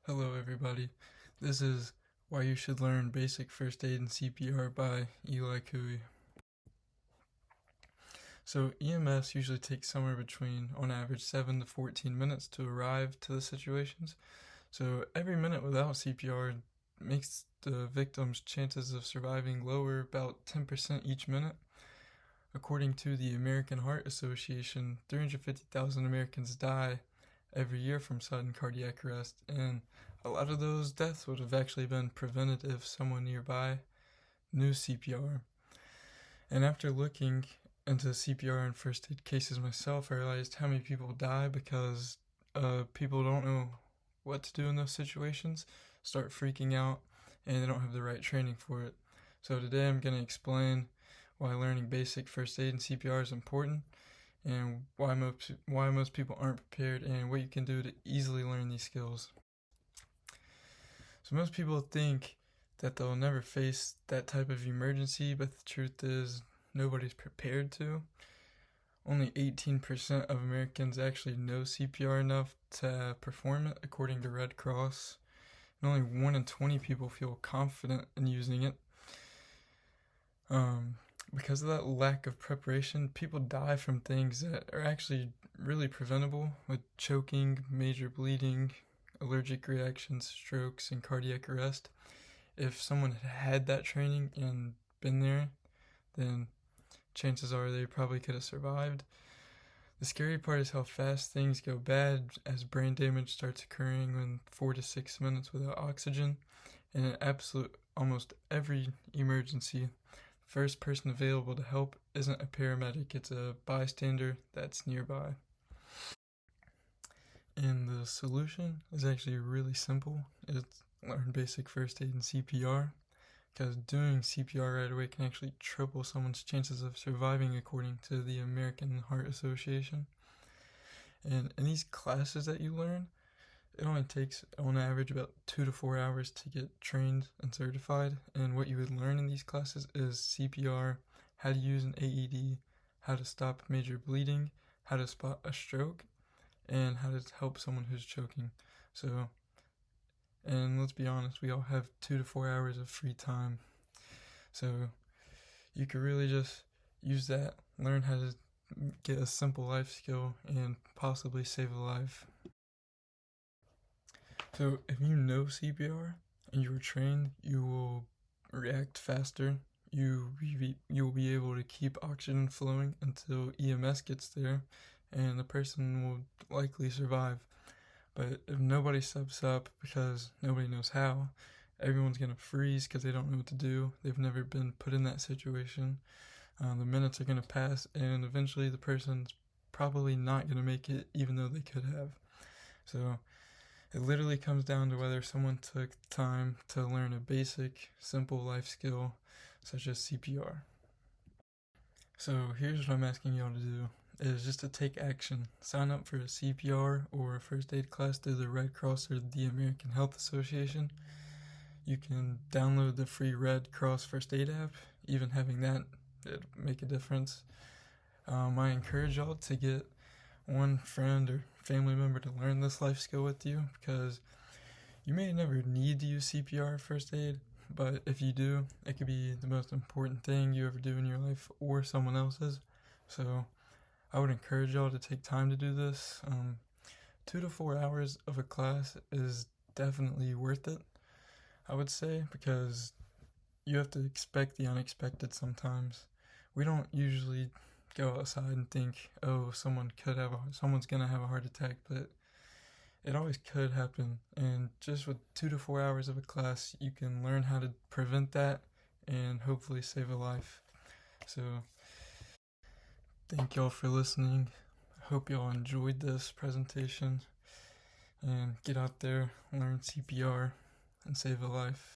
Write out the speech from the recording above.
Hello everybody, this is Why You Should Learn Basic First Aid and CPR by Eli Cooey. So EMS usually takes somewhere between, on average, 7 to 14 minutes to arrive to the situations. So every minute without CPR makes the victim's chances of surviving lower about 10% each minute. According to the American Heart Association, 350,000 Americans die every year from sudden cardiac arrest, and a lot of those deaths would have actually been prevented if someone nearby knew CPR. And after looking into CPR and first aid cases myself, I realized how many people die because people don't know what to do in those situations, start freaking out, and they don't have the right training for it. So today I'm going to explain why learning basic first aid and CPR is important, and why most people aren't prepared, and what you can do to easily learn these skills. So most people think that they'll never face that type of emergency, but the truth is nobody's prepared to. Only 18% of Americans actually know CPR enough to perform it, according to Red Cross, and only 1 in 20 people feel confident in using it. Because of that lack of preparation, people die from things that are actually really preventable, with choking, major bleeding, allergic reactions, strokes, and cardiac arrest. If someone had that training and been there, then chances are they probably could have survived. The scary part is how fast things go bad as brain damage starts occurring in 4 to 6 minutes without oxygen, and in almost every emergency, first person available to help isn't a paramedic, it's a bystander that's nearby. And the solution is actually really simple. It's learn basic first aid and CPR, because doing CPR right away can actually triple someone's chances of surviving, according to the American Heart Association. And in these classes that you learn, it only takes, on average, about 2 to 4 hours to get trained and certified. And what you would learn in these classes is CPR, how to use an AED, how to stop major bleeding, how to spot a stroke, and how to help someone who's choking. So, and let's be honest, we all have 2 to 4 hours of free time. So you could really just use that, learn how to get a simple life skill, and possibly save a life. So if you know CPR and you were trained, you will react faster. You will be able to keep oxygen flowing until EMS gets there, and the person will likely survive. But if nobody steps up because nobody knows how, everyone's going to freeze because they don't know what to do. They've never been put in that situation. The minutes are going to pass, and eventually the person's probably not going to make it, even though they could have. So it literally comes down to whether someone took time to learn a basic, simple life skill, such as CPR. So here's what I'm asking y'all to do, is just to take action. Sign up for a CPR or a first aid class through the Red Cross or the American Health Association. You can download the free Red Cross first aid app. Even having that, it'll make a difference. I encourage y'all to get one friend or family member to learn this life skill with you, because you may never need to use CPR or first aid, but if you do, it could be the most important thing you ever do in your life or someone else's. So I would encourage y'all to take time to do this. 2 to 4 hours of a class is definitely worth it, I would say, because you have to expect the unexpected sometimes. We don't usually go outside and think, oh, someone's gonna have a heart attack, but it always could happen. And just with 2 to 4 hours of a class, you can learn how to prevent that and hopefully save a life. So thank y'all for listening. I hope y'all enjoyed this presentation, and get out there, learn CPR, and save a life.